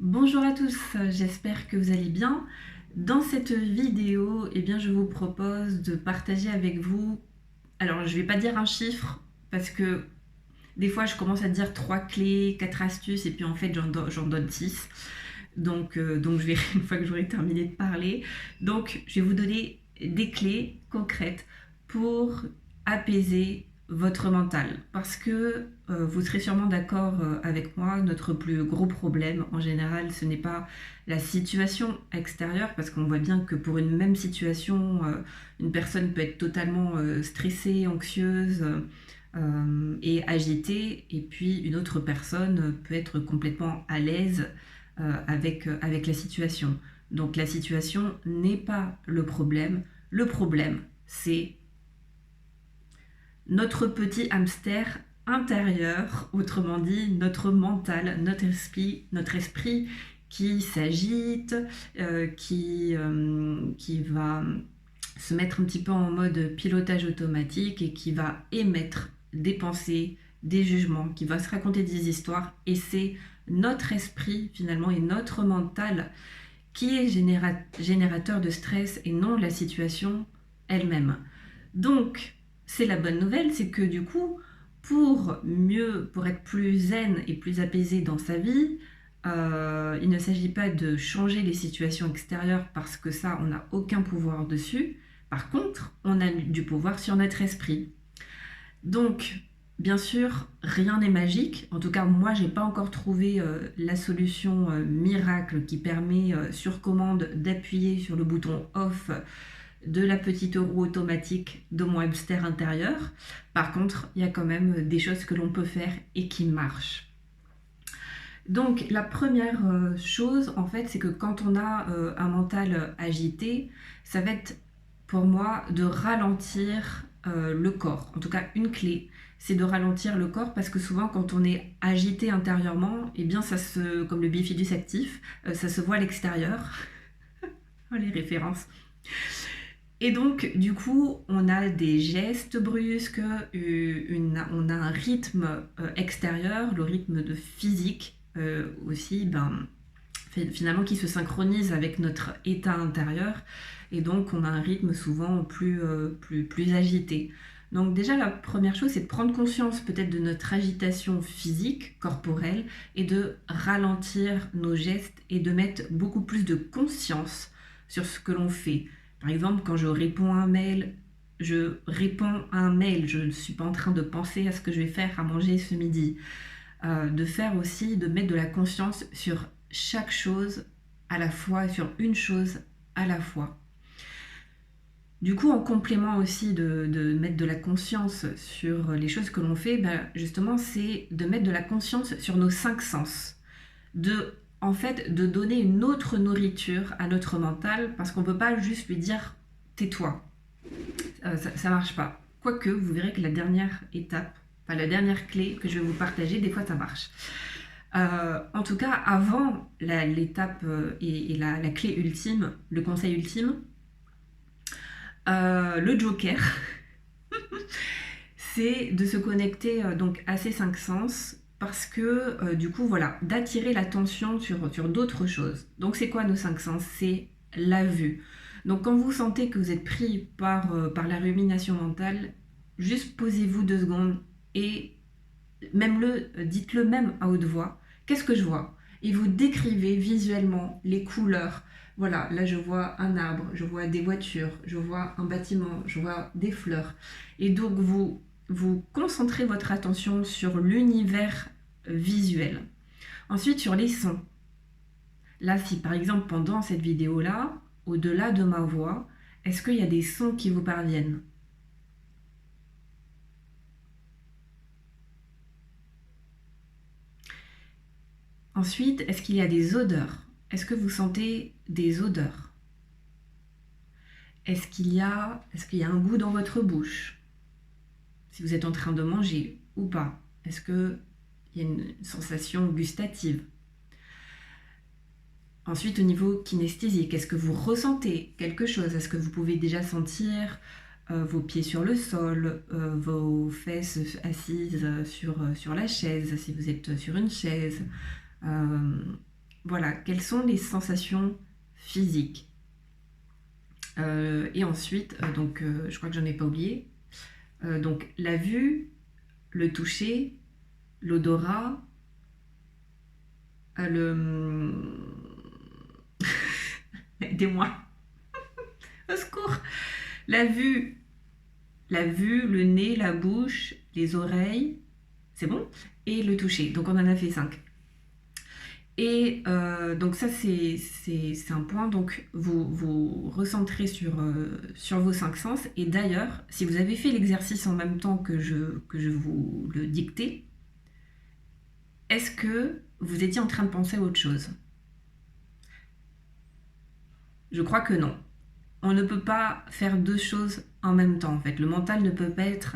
Bonjour à tous, j'espère que vous allez bien. Dans cette vidéo, je vous propose de partager avec vous, alors je ne vais pas dire un chiffre, parce que des fois je commence à dire 3 clés, 4 astuces, et puis en fait j'en donne 6. Donc je verrai une fois que j'aurai terminé de parler. Donc je vais vous donner des clés concrètes pour apaiser votre mental. Parce que vous serez sûrement d'accord avec moi, notre plus gros problème en général, ce n'est pas la situation extérieure, parce qu'on voit bien que pour une même situation, une personne peut être totalement stressée, anxieuse et agitée, et puis une autre personne peut être complètement à l'aise avec la situation. Donc la situation n'est pas le problème. Le problème, c'est notre petit hamster intérieur, autrement dit notre mental, notre esprit qui s'agite, qui va se mettre un petit peu en mode pilotage automatique et qui va émettre des pensées, des jugements, qui va se raconter des histoires. Et c'est notre esprit finalement et notre mental qui est générateur de stress et non la situation elle-même. Donc, c'est la bonne nouvelle, c'est que du coup, pour être plus zen et plus apaisé dans sa vie, il ne s'agit pas de changer les situations extérieures parce que ça, on n'a aucun pouvoir dessus. Par contre, on a du pouvoir sur notre esprit. Donc, bien sûr, rien n'est magique. En tout cas, moi, j'ai pas encore trouvé la solution miracle qui permet sur commande d'appuyer sur le bouton off de la petite roue automatique de mon hamster intérieur. Par contre, il y a quand même des choses que l'on peut faire et qui marchent. Donc, la première chose, en fait, c'est que quand on a un mental agité, ça va être pour moi de ralentir le corps. En tout cas, une clé, c'est de ralentir le corps parce que souvent, quand on est agité intérieurement, eh bien, comme le bifidus actif, ça se voit à l'extérieur. Oh, les références. Et donc, du coup, on a des gestes brusques, on a un rythme extérieur, le rythme de physique aussi, finalement qui se synchronise avec notre état intérieur. Et donc, on a un rythme souvent plus agité. Donc déjà, la première chose, c'est de prendre conscience peut-être de notre agitation physique, corporelle, et de ralentir nos gestes et de mettre beaucoup plus de conscience sur ce que l'on fait. Par exemple, quand je réponds à un mail, je réponds à un mail, je ne suis pas en train de penser à ce que je vais faire à manger ce midi. De mettre de la conscience sur chaque chose à la fois, sur une chose à la fois. Du coup, en complément aussi de mettre de la conscience sur les choses que l'on fait, justement, c'est de mettre de la conscience sur nos 5 sens. De donner une autre nourriture à notre mental, parce qu'on ne peut pas juste lui dire « tais-toi ». Ça marche pas. Quoique, vous verrez que la dernière étape, la dernière clé que je vais vous partager, des fois ça marche. En tout cas, avant l'étape et la clé ultime, le conseil ultime, le joker, c'est de se connecter donc à ces 5 sens parce que du coup, voilà, d'attirer l'attention sur d'autres choses. Donc, c'est quoi nos 5 sens? C'est la vue. Donc, quand vous sentez que vous êtes pris par la rumination mentale, juste posez-vous 2 secondes et dites-le même à haute voix. Qu'est-ce que je vois? Et vous décrivez visuellement les couleurs. Voilà, là je vois un arbre, je vois des voitures, je vois un bâtiment, je vois des fleurs. Et donc vous concentrez votre attention sur l'univers visuel. Ensuite sur les sons. Là, si par exemple pendant cette vidéo-là, au-delà de ma voix, est-ce qu'il y a des sons qui vous parviennent? Ensuite, est-ce qu'il y a des odeurs? Est-ce que vous sentez des odeurs? Est-ce qu'il y a un goût dans votre bouche? Si vous êtes en train de manger ou pas? Est-ce qu'il y a une sensation gustative? Ensuite, au niveau kinesthésique, est-ce que vous ressentez quelque chose? Est-ce que vous pouvez déjà sentir vos pieds sur le sol, vos fesses assises sur la chaise, si vous êtes sur une chaise? voilà, quelles sont les sensations physiques. Et ensuite, je crois que j'en ai pas oublié. Donc la vue, le toucher, l'odorat, le... Aidez-moi, au secours. La vue, le nez, la bouche, les oreilles, c'est bon. Et le toucher, donc on en a fait 5. Et donc ça c'est un point, donc vous recentrez sur vos 5 sens. Et d'ailleurs, si vous avez fait l'exercice en même temps que je vous le dictais, est-ce que vous étiez en train de penser à autre chose? Je crois que non. On ne peut pas faire 2 choses en même temps en fait. Le mental ne peut pas être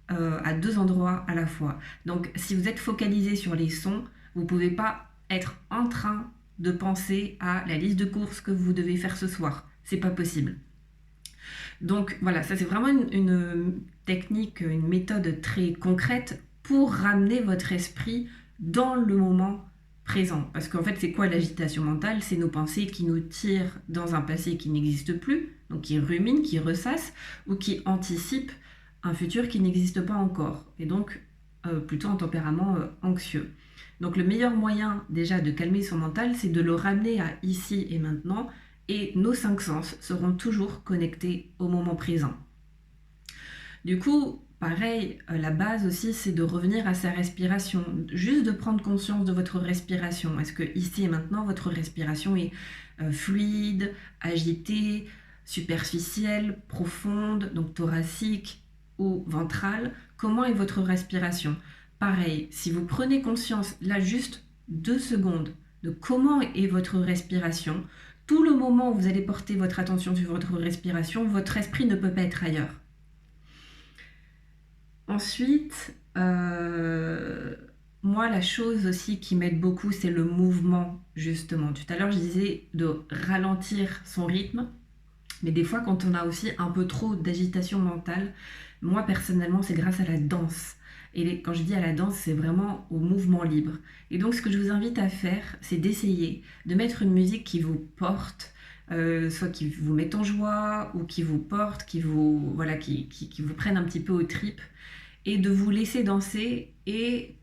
à 2 endroits à la fois. Donc si vous êtes focalisé sur les sons, vous ne pouvez pas être en train de penser à la liste de courses que vous devez faire ce soir. C'est pas possible. Donc voilà, ça c'est vraiment une technique, une méthode très concrète pour ramener votre esprit dans le moment présent. Parce qu'en fait, c'est quoi l'agitation mentale? C'est nos pensées qui nous tirent dans un passé qui n'existe plus, donc qui ruminent, qui ressassent, ou qui anticipent un futur qui n'existe pas encore. Et donc, plutôt un tempérament anxieux. Donc le meilleur moyen déjà de calmer son mental, c'est de le ramener à ici et maintenant, et nos 5 sens seront toujours connectés au moment présent. Du coup, pareil, la base aussi, c'est de revenir à sa respiration, juste de prendre conscience de votre respiration. Est-ce que ici et maintenant, votre respiration est fluide, agitée, superficielle, profonde, donc thoracique ou ventrale? Comment est votre respiration? Pareil, si vous prenez conscience, là juste 2 secondes, de comment est votre respiration, tout le moment où vous allez porter votre attention sur votre respiration, votre esprit ne peut pas être ailleurs. Ensuite, moi, la chose aussi qui m'aide beaucoup, c'est le mouvement, justement. Tout à l'heure, je disais de ralentir son rythme, mais des fois, quand on a aussi un peu trop d'agitation mentale, moi, personnellement, c'est grâce à la danse. Et quand je dis à la danse, c'est vraiment au mouvement libre. Et donc, ce que je vous invite à faire, c'est d'essayer de mettre une musique qui vous porte, soit qui vous met en joie, ou qui vous porte, qui vous prenne un petit peu aux tripes, et de vous laisser danser et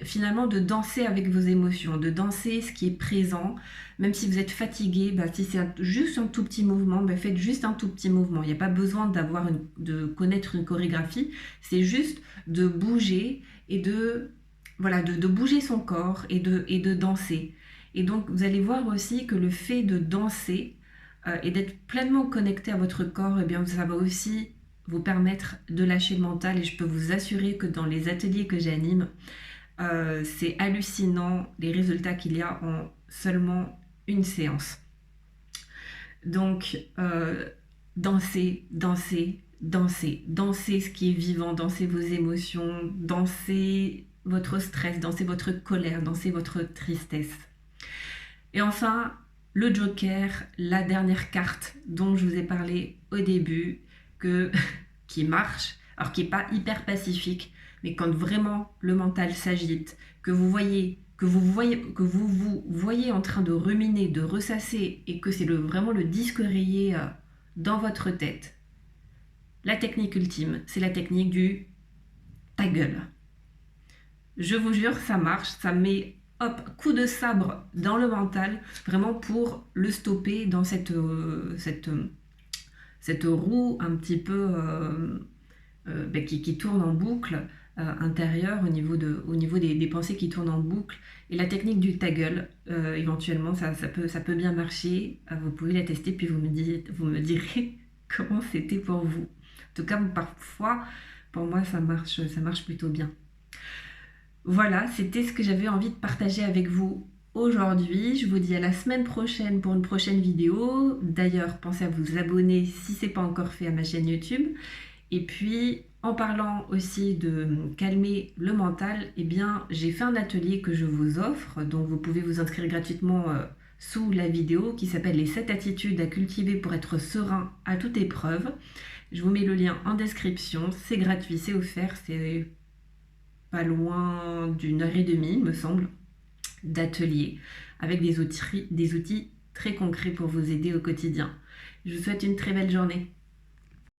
finalement de danser avec vos émotions, de danser ce qui est présent, même si vous êtes fatigué, si c'est juste un tout petit mouvement, faites juste un tout petit mouvement. Il n'y a pas besoin de connaître une chorégraphie, c'est juste de bouger et de bouger son corps et de danser. Et donc vous allez voir aussi que le fait de danser et d'être pleinement connecté à votre corps, ça va aussi vous permettre de lâcher le mental. Et je peux vous assurer que dans les ateliers que j'anime, c'est hallucinant les résultats qu'il y a en seulement une séance. Donc, dansez ce qui est vivant, dansez vos émotions, dansez votre stress, dansez votre colère, dansez votre tristesse. Et enfin, le joker, la dernière carte dont je vous ai parlé au début, qui marche, alors qui n'est pas hyper pacifique, mais quand vraiment le mental s'agite, que vous vous voyez en train de ruminer, de ressasser, et que c'est vraiment le disque rayé dans votre tête. La technique ultime, c'est la technique du ta gueule. Je vous jure, ça marche, ça met coup de sabre dans le mental, vraiment pour le stopper dans cette roue un petit peu qui tourne en boucle intérieure au niveau des pensées qui tournent en boucle. Et la technique du ta gueule, éventuellement, ça peut bien marcher. Vous pouvez la tester, puis vous me direz comment c'était pour vous. En tout cas, parfois, pour moi, ça marche plutôt bien. Voilà, c'était ce que j'avais envie de partager avec vous aujourd'hui. Je vous dis à la semaine prochaine pour une prochaine vidéo. D'ailleurs, pensez à vous abonner si ce n'est pas encore fait à ma chaîne YouTube. Et puis, en parlant aussi de calmer le mental, j'ai fait un atelier que je vous offre, donc vous pouvez vous inscrire gratuitement sous la vidéo, qui s'appelle les 7 attitudes à cultiver pour être serein à toute épreuve. Je vous mets le lien en description, c'est gratuit, c'est offert, c'est pas loin d'1h30, il me semble, d'atelier avec des outils très concrets pour vous aider au quotidien. Je vous souhaite une très belle journée.